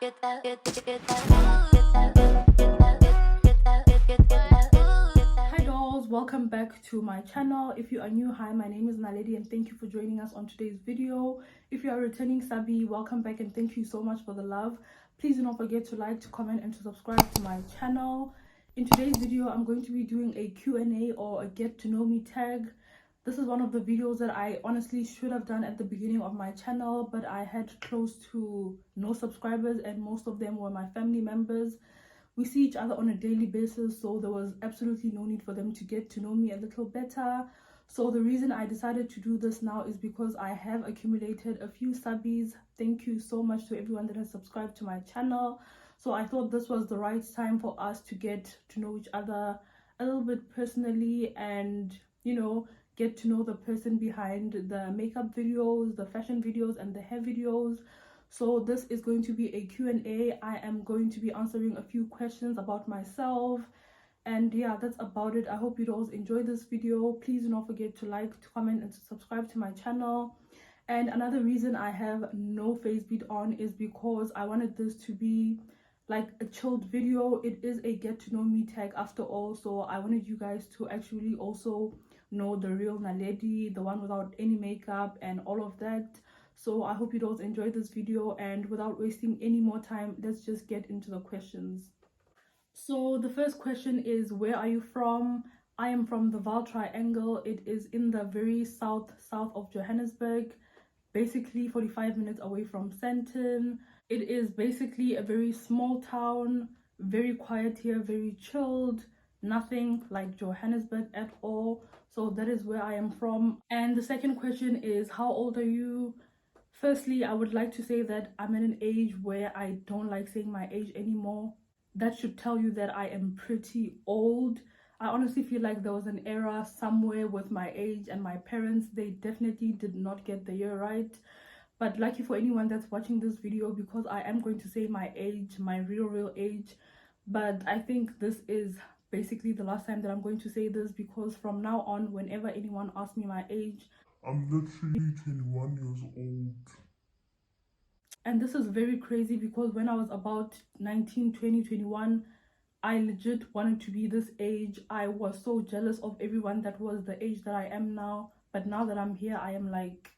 Hi dolls, welcome back to my channel. If you are new, hi, my name is Naledi and thank you for joining us on today's video. If you are a returning subby, welcome back and thank you so much for the love. Please do not forget to like, to comment and to subscribe to my channel. In today's video, I'm going to be doing a Q&A or a get to know me tag. This is one of the videos that I honestly should have done at the beginning of my channel, but I had close to no subscribers and most of them were my family members. We see each other on a daily basis, so there was absolutely no need for them to get to know me a little better. So the reason I decided to do this now is because I have accumulated a few subbies. Thank you so much to everyone that has subscribed to my channel. So I thought this was the right time for us to get to know each other a little bit personally and, get to know the person behind the makeup videos, the fashion videos, and the hair videos. So this is going to be a Q&A. I am going to be answering a few questions about myself. And yeah, that's about it. I hope you all enjoy this video. Please do not forget to like, to comment, and to subscribe to my channel. And another reason I have no face beat on is because I wanted this to be like a chilled video. It is a get to know me tag after all, so I wanted you guys to actually also know the real Naledi, the one without any makeup and all of that. So I hope you guys enjoyed this video, and without wasting any more time, let's just get into the questions. So the first question is, where are you from? I am from the Vaal Triangle. It is in the very south of Johannesburg, basically 45 minutes away from Sandton. It is basically a very small town, very quiet here, very chilled, nothing like Johannesburg at all. So that is where I am from. And the second question is, how old are you? Firstly, I would like to say that I'm at an age where I don't like saying my age anymore. That should tell you that I am pretty old. I honestly feel like there was an error somewhere with my age and my parents. They definitely did not get the year right. But lucky for anyone that's watching this video, because I am going to say my age, my real age. But I think this is basically the last time that I'm going to say this, because from now on, whenever anyone asks me my age, I'm literally 21 years old. and this is very crazy because when I was about 19, 20, 21, I legit wanted to be this age. I was so jealous of everyone that was the age that I am now. But now that I'm here, I am like...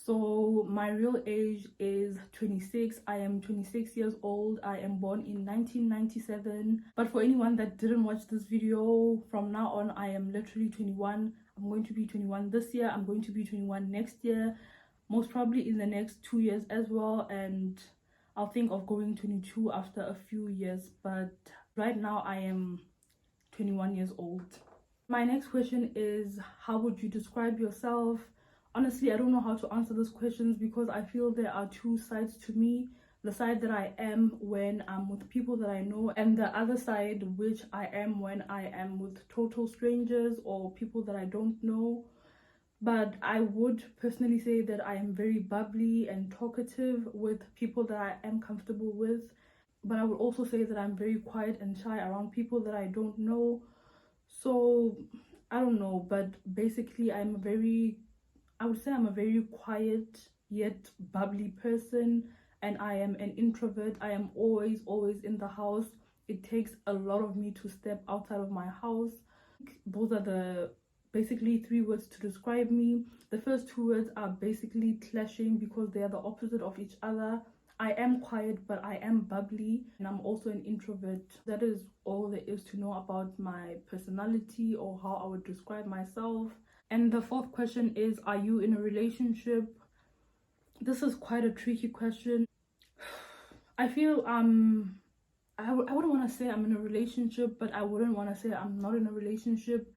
So my real age is 26. I am 26 years old. I am born in 1997. But for anyone that didn't watch this video, from now on, I am literally 21. I'm going to be 21 this year. I'm going to be 21 next year. Most probably in the next 2 years as well. And I'll think of going 22 after a few years. But right now, I am 21 years old. My next question is, how would you describe yourself? Honestly, I don't know how to answer these questions because I feel there are two sides to me. The side that I am when I'm with people that I know, and the other side which I am when I am with total strangers or people that I don't know. But I would personally say that I am very bubbly and talkative with people that I am comfortable with. But I would also say that I'm very quiet and shy around people that I don't know. So I don't know, but basically I would say I'm a very quiet yet bubbly person, and I am an introvert. I am always in the house. It takes a lot of me to step outside of my house. Those are the basically 3 words to describe me. The first 2 words are basically clashing because they are the opposite of each other. I am quiet, but I am bubbly, and I'm also an introvert. That is all there is to know about my personality or how I would describe myself. And the fourth question is, are you in a relationship? This is quite a tricky question. I feel I wouldn't want to say I'm in a relationship, but I wouldn't want to say I'm not in a relationship.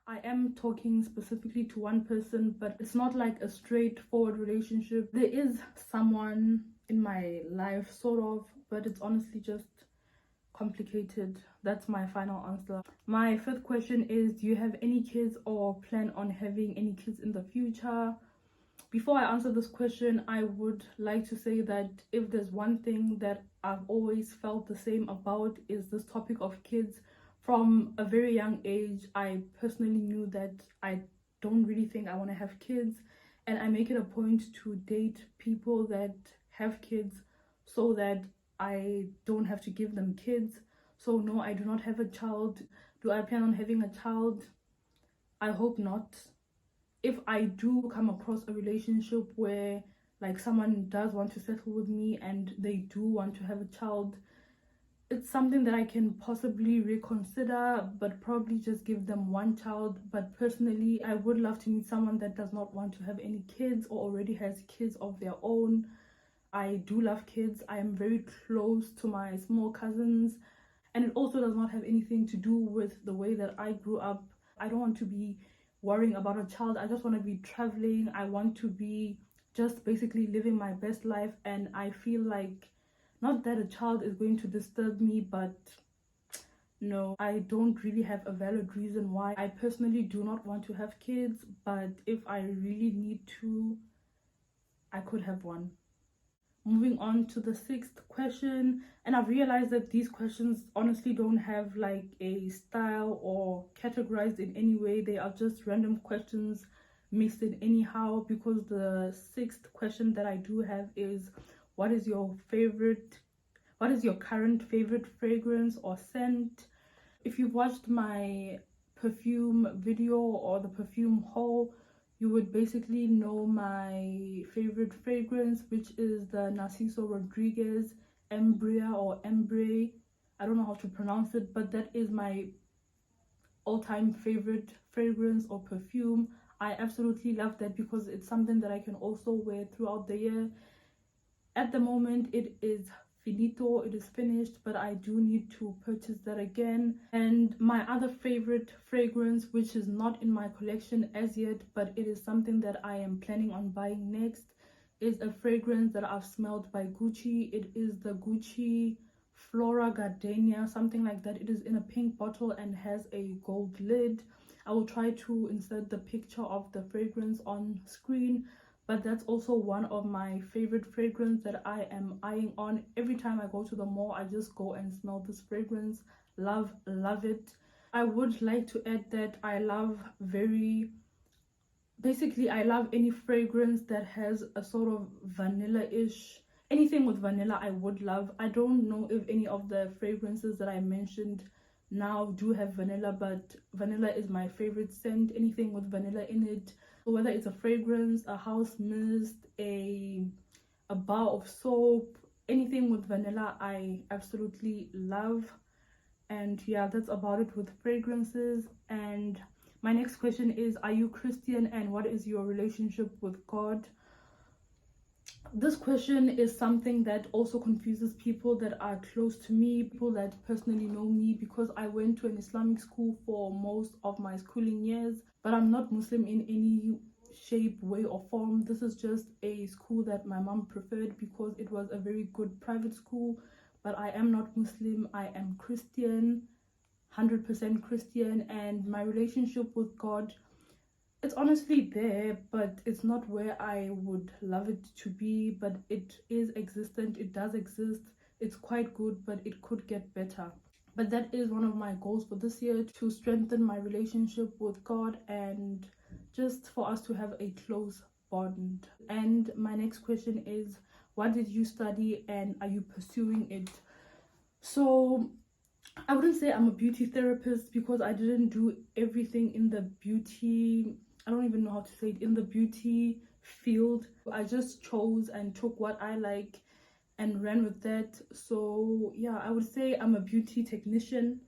I am talking specifically to one person, but it's not like a straightforward relationship. There is someone in my life, sort of, but it's honestly just complicated. That's my final answer. My fifth question is, do you have any kids or plan on having any kids in the future? Before I answer this question, I would like to say that if there's one thing that I've always felt the same about, is this topic of kids. From a very young age, I personally knew that I don't really think I want to have kids, and I make it a point to date people that have kids so that I don't have to give them kids. So no, I do not have a child. Do I plan on having a child? I hope not. If I do come across a relationship where like someone does want to settle with me and they do want to have a child, it's something that I can possibly reconsider, but probably just give them one child. But personally, I would love to meet someone that does not want to have any kids or already has kids of their own. I do love kids. I am very close to my small cousins, and it also does not have anything to do with the way that I grew up. I don't want to be worrying about a child. I just want to be traveling. I want to be just basically living my best life, and I feel like not that a child is going to disturb me, but no, I don't really have a valid reason why. I personally do not want to have kids, but if I really need to, I could have one. Moving on to the sixth question, and I've realized that these questions honestly don't have like a style or categorized in any way. They are just random questions mixed in anyhow, because the sixth question that I do have is, what is your current favorite fragrance or scent? If you've watched my perfume video or the perfume haul, you would basically know my favorite fragrance, which is the Narciso Rodriguez Embria or Embre. I don't know how to pronounce it, but that is my all-time favorite fragrance or perfume. I absolutely love that because it's something that I can also wear throughout the year. At the moment, it is finito, it is finished, but I do need to purchase that again. And my other favorite fragrance, which is not in my collection as yet, but it is something that I am planning on buying next, is a fragrance that I've smelled by Gucci. It is the Gucci Flora Gardenia, something like that. It is in a pink bottle and has a gold lid. I will try to insert the picture of the fragrance on screen, but that's also one of my favorite fragrance that I am eyeing on. Every time I go to the mall, I just go and smell this fragrance. Love it. I would like to add that I love any fragrance that has a sort of vanilla-ish, anything with vanilla I would love. I don't know if any of the fragrances that I mentioned now do have vanilla, but vanilla is my favorite scent. Anything with vanilla in it, whether it's a fragrance, a house mist, a bar of soap, anything with vanilla I absolutely love. And yeah, that's about it with fragrances. And my next question is, are you Christian and what is your relationship with God? This question is something that also confuses people that are close to me, people that personally know me, because I went to an Islamic school for most of my schooling years, but I'm not Muslim in any shape, way or form. This is just a school that my mom preferred because it was a very good private school, but I am not Muslim. I am Christian, 100% Christian, and my relationship with God, it's honestly there, but it's not where I would love it to be, but it is existent. It does exist. It's quite good, but it could get better. But that is one of my goals for this year, to strengthen my relationship with God and just for us to have a close bond. And my next question is, what did you study and are you pursuing it? So I wouldn't say I'm a beauty therapist because I didn't do everything in the beauty, I don't even know how to say it, in the beauty field. I just chose and took what I like and ran with that. So yeah, I would say I'm a beauty technician.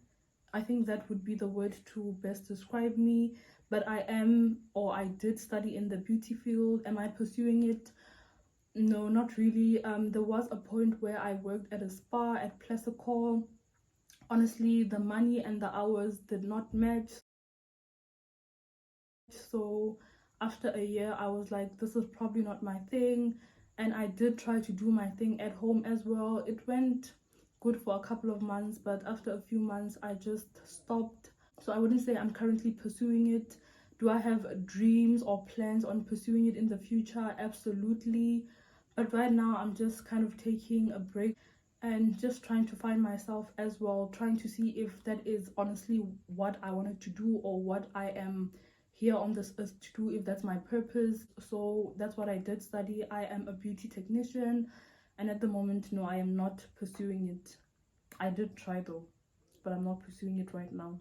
I think that would be the word to best describe me. But I did study in the beauty field. Am I pursuing it? No, not really. There was a point where I worked at a spa at Plessicor. Honestly, the money and the hours did not match. So after a year, I was like, this is probably not my thing. And I did try to do my thing at home as well. It went good for a couple of months, but after a few months, I just stopped. So I wouldn't say I'm currently pursuing it. Do I have dreams or plans on pursuing it in the future? Absolutely. But right now, I'm just kind of taking a break and just trying to find myself as well, trying to see if that is honestly what I wanted to do or what I am here on this earth to do, if that's my purpose. So that's what I did study. I am a beauty technician, and at the moment, no, I am not pursuing it. I did try though, but I'm not pursuing it right now.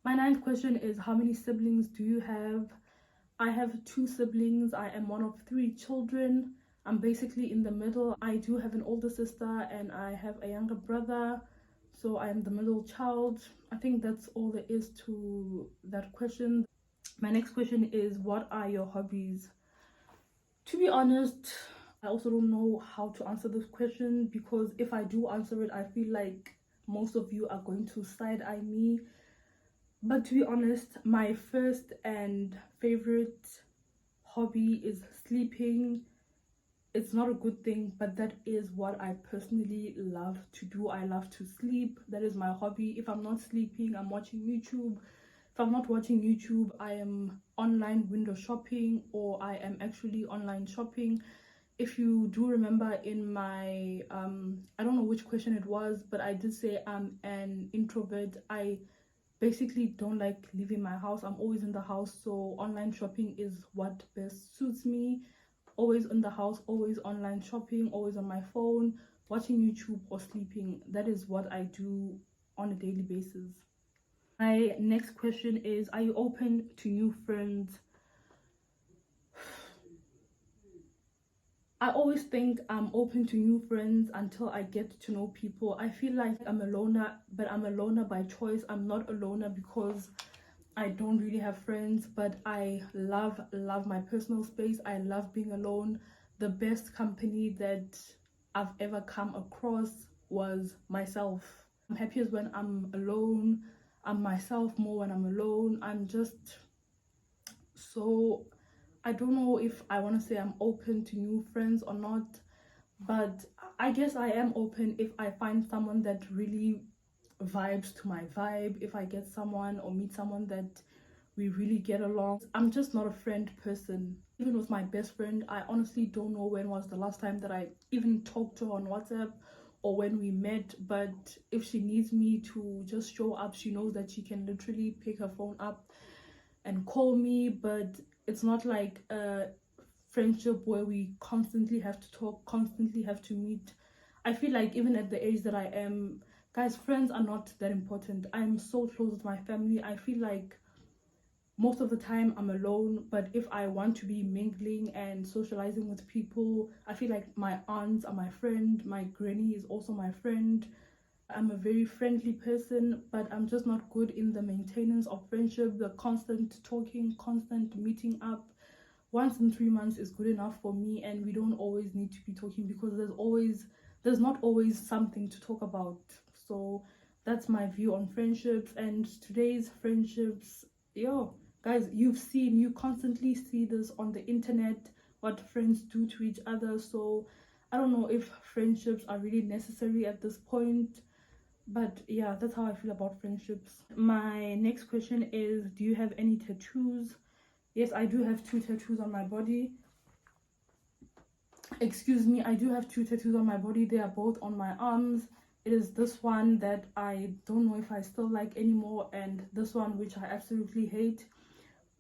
My ninth question is, how many siblings do you have? I have 2 siblings. I am one of 3 children. I'm basically in the middle. I do have an older sister and I have a younger brother. So I am the middle child. I think that's all there is to that question. My next question is, what are your hobbies? To be honest, I also don't know how to answer this question, because if I do answer it, I feel like most of you are going to side-eye me. But to be honest, my first and favorite hobby is sleeping. It's not a good thing, but that is what I personally love to do. I love to sleep. That is my hobby. If I'm not sleeping, I'm watching YouTube. If I'm not watching YouTube, I am online window shopping, or I am actually online shopping. If you do remember in my I don't know which question it was, but I did say I'm an introvert. I basically don't like leaving my house. I'm always in the house, so online shopping is what best suits me. Always in the house, always online shopping, always on my phone, watching YouTube or sleeping. That is what I do on a daily basis. My next question is, are you open to new friends? I always think I'm open to new friends until I get to know people. I feel like I'm a loner, but I'm a loner by choice. I'm not a loner because I don't really have friends, but I love my personal space. I love being alone. The best company that I've ever come across was myself. I'm happiest when I'm alone. I'm myself more when I'm alone. I'm just so, I don't know if I want to say I'm open to new friends or not, but I guess I am open if I find someone that really vibes to my vibe. If I get someone or meet someone that we really get along. I'm just not a friend person. Even with my best friend, I honestly don't know when was the last time that I even talked to her on WhatsApp or when we met. But if she needs me to just show up, she knows that she can literally pick her phone up and call me. But it's not like a friendship where we constantly have to talk, constantly have to meet. I feel like even at the age that I am, guys, friends are not that important. I'm so close with my family. I feel like most of the time I'm alone, but if I want to be mingling and socializing with people, I feel like my aunts are my friend, my granny is also my friend. I'm a very friendly person, but I'm just not good in the maintenance of friendship, the constant talking, constant meeting up. Once in 3 months is good enough for me, and we don't always need to be talking because there's not always something to talk about. So that's my view on friendships. And today's friendships, yo guys, you constantly see this on the internet, what friends do to each other. So I don't know if friendships are really necessary at this point, but yeah, that's how I feel about friendships. My next question is, do you have any tattoos? Yes, I do have 2 tattoos on my body. Excuse me, I do have 2 tattoos on my body. They are both on my arms. It is this one that I don't know if I still like anymore, and this one which I absolutely hate.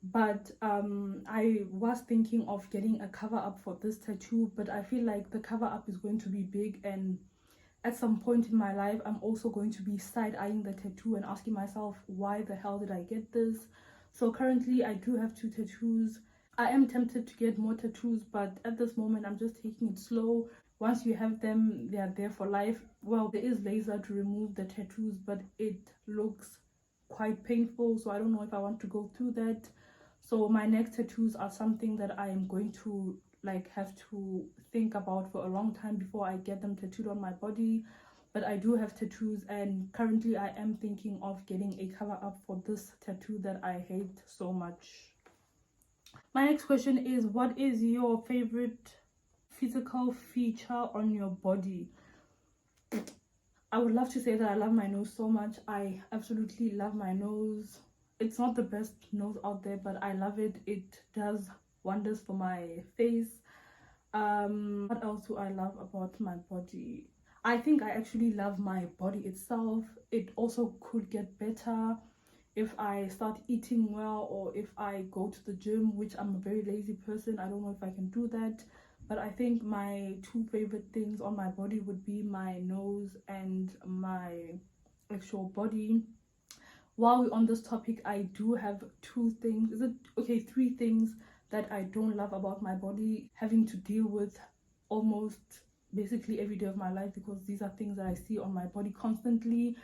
But I was thinking of getting a cover up for this tattoo, but I feel like the cover up is going to be big, and at some point in my life I'm also going to be side-eyeing the tattoo and asking myself, why the hell did I get this? So currently I do have 2 tattoos. I am tempted to get more tattoos, but at this moment I'm just taking it slow. Once you have them, they are there for life. Well, there is laser to remove the tattoos, but it looks quite painful, so I don't know if I want to go through that. So my next tattoos are something that I am going to like have to think about for a long time before I get them tattooed on my body. But I do have tattoos, and currently I am thinking of getting a cover up for this tattoo that I hate so much. My next question is, what is your favorite physical feature on your body? I would love to say that I love my nose so much. I absolutely love my nose. It's not the best nose out there, but I love it. It does wonders for my face. What else do I love about my body? I think I actually love my body itself. It also could get better. if I start eating well, or if I go to the gym, which I'm a very lazy person. I don't know if I can do that. But I think my two favorite things on my body would be my nose and my actual body. While we're on this topic, I do have three things that I don't love about my body, having to deal with almost basically every day of my life, because these are things that I see on my body constantly.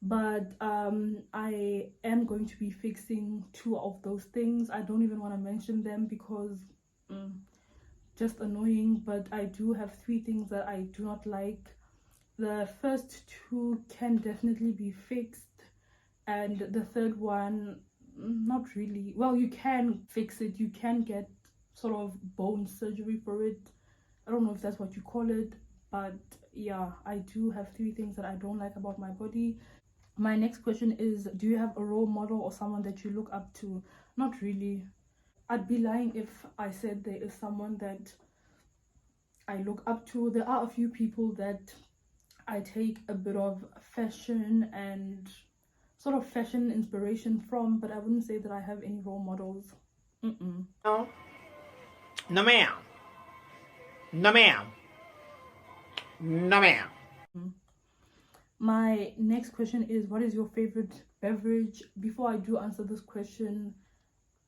But I am going to be fixing two of those things. I don't even want to mention them because just annoying, but I do have three things that I do not like. The first two can definitely be fixed, and the third one, not really. Well, you can fix it, you can get sort of bone surgery for it. I don't know if that's what you call it, but yeah, I do have three things that I don't like about my body. My next question is, do you have a role model or someone that you look up to? Not really. I'd be lying if I said there is someone that I look up to. There are a few people that I take a bit of fashion and sort of fashion inspiration from, but I wouldn't say that I have any role models. No. No, ma'am. No, ma'am. No, ma'am. My next question is, what is your favorite beverage? Before I do answer this question,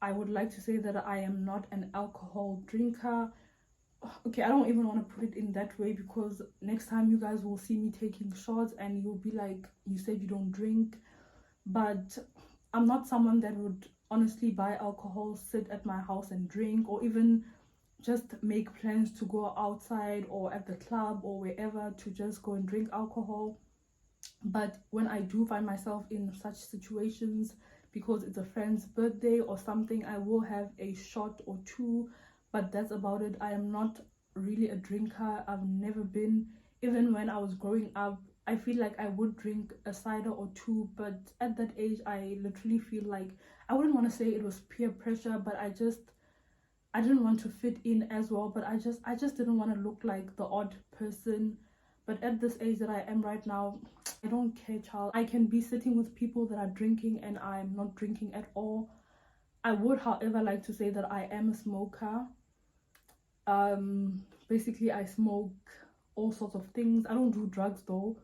I would like to say that I am not an alcohol drinker. Okay, I don't even want to put it in that way, because next time you guys will see me taking shots and you'll be like, you said you don't drink. But I'm not someone that would honestly buy alcohol, sit at my house and drink, or even just make plans to go outside or at the club or wherever to just go and drink alcohol. But when I do find myself in such situations, because it's a friend's birthday or something, I will have a shot or two, but that's about it. I am not really a drinker. I've never been. Even when I was growing up, I feel like I would drink a cider or two, but at that age I literally feel like, I wouldn't want to say it was peer pressure, but I didn't want to fit in as well, but I just didn't want to look like the odd person. But at this age that I am right now, I don't care, child. I can be sitting with people that are drinking and I'm not drinking at all. I would, however, like to say that I am a smoker. Basically I smoke all sorts of things. I don't do drugs though.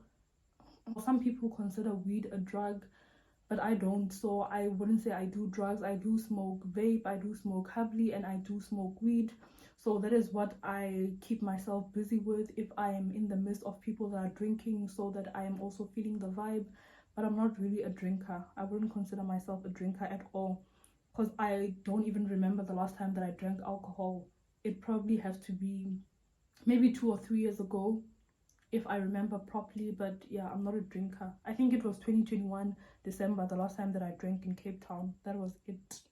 Some people consider weed a drug, but I don't, so I wouldn't say I do drugs. I do smoke vape, I do smoke heavily, and I do smoke weed. So that is what I keep myself busy with if I am in the midst of people that are drinking, so that I am also feeling the vibe. But I'm not really a drinker. I wouldn't consider myself a drinker at all, because I don't even remember the last time that I drank alcohol. It probably has to be maybe 2 or 3 years ago, if I remember properly. But yeah, I'm not a drinker. I think it was 2021 December, the last time that I drank in Cape Town. That was it.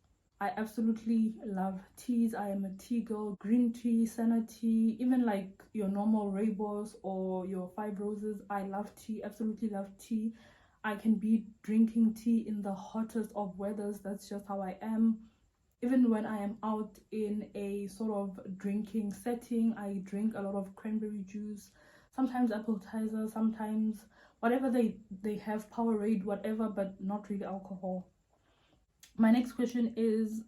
I absolutely love teas. I am a tea girl. Green tea, senna tea, even like your normal rooibos or your five roses. I love tea, absolutely love tea. I can be drinking tea in the hottest of weathers. That's just how I am. Even when I am out in a sort of drinking setting, I drink a lot of cranberry juice, sometimes appetizer, sometimes whatever they have, Powerade, whatever, but not really alcohol. My next question is,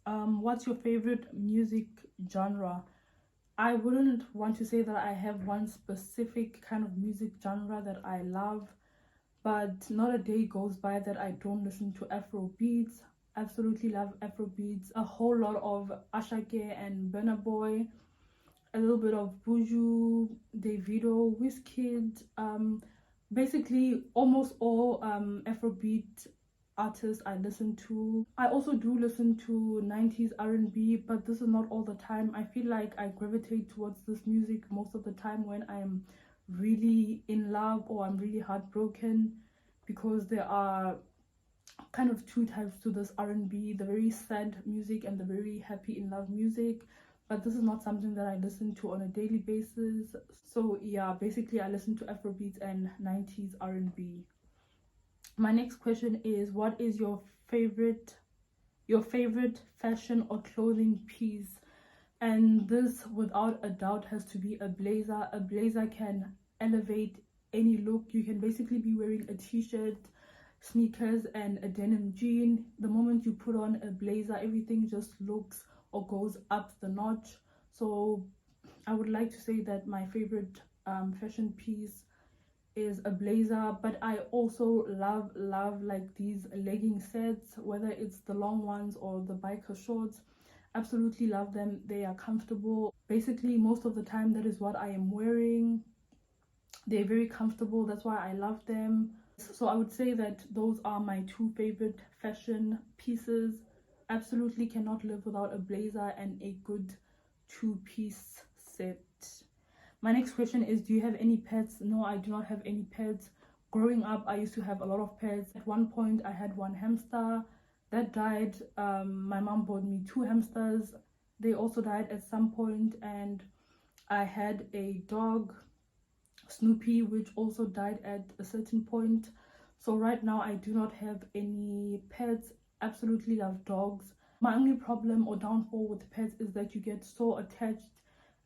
what's your favorite music genre? I wouldn't want to say that I have one specific kind of music genre that I love, but not a day goes by that I don't listen to Afro beats. Absolutely love Afro beats. A whole lot of Ashake and Burna Boy, a little bit of Buju, Davido, Wizkid, basically almost all Afrobeat artists I listen to. I also do listen to 90s R&B, but this is not all the time. I feel like I gravitate towards this music most of the time when I'm really in love or I'm really heartbroken, because there are kind of two types to this R&B, the very sad music and the very happy in love music. But this is not something that I listen to on a daily basis. So yeah, basically I listen to Afrobeats and 90s R&B. My next question is, what is your favorite fashion or clothing piece? And this without a doubt has to be a blazer. A blazer can elevate any look. You can basically be wearing a t-shirt, sneakers and a denim jean. The moment you put on a blazer, everything just looks or goes up the notch. So I would like to say that my favorite fashion piece is a blazer, but I also love like these legging sets, whether it's the long ones or the biker shorts. Absolutely love them. They are comfortable. Basically most of the time that is what I am wearing. They're very comfortable, that's why I love them. So I would say that those are my two favorite fashion pieces. Absolutely cannot live without a blazer and a good two-piece set. My next question is, do you have any pets? No, I do not have any pets. Growing up, I used to have a lot of pets. At one point, I had one hamster that died. My mom bought me two hamsters. They also died at some point. And I had a dog, Snoopy, which also died at a certain point. So right now, I do not have any pets. Absolutely love dogs. My only problem or downfall with pets is that you get so attached,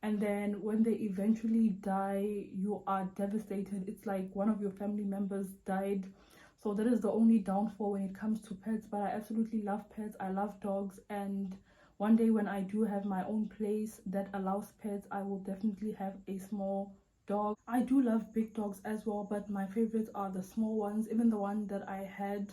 and then when they eventually die, you are devastated. It's like one of your family members died. So that is the only downfall when it comes to pets. But I absolutely love pets. I love dogs, and one day when I do have my own place that allows pets, I will definitely have a small dog. I do love big dogs as well, but my favorites are the small ones. Even the one that I had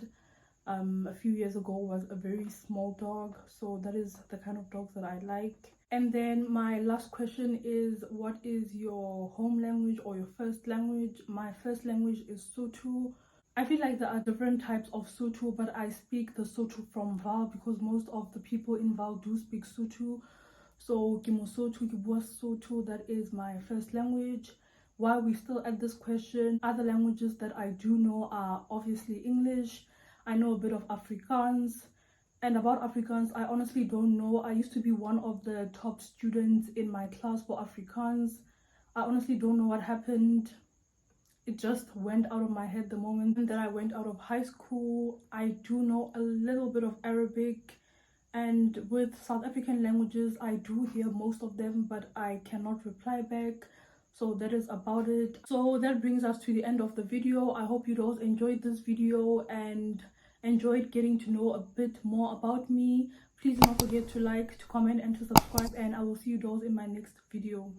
a few years ago was a very small dog, so that is the kind of dogs that I like. And then my last question is, what is your home language or your first language? My first language is Sotho. I feel like there are different types of Sotho, but I speak the Sotho from Val because most of the people in Val do speak Sotho. So ke Mosotho, ke bua Sotho, that is my first language. While we're still at this question, other languages that I do know are obviously English. I know a bit of Afrikaans. And about Afrikaans, I honestly don't know. I used to be one of the top students in my class for Afrikaans. I honestly don't know what happened. It just went out of my head the moment that I went out of high school. I do know a little bit of Arabic. And with South African languages, I do hear most of them, but I cannot reply back. So that is about it. So that brings us to the end of the video. I hope you guys enjoyed this video and enjoyed getting to know a bit more about me. Please do not forget to like, to comment, and to subscribe, and I will see you guys in my next video.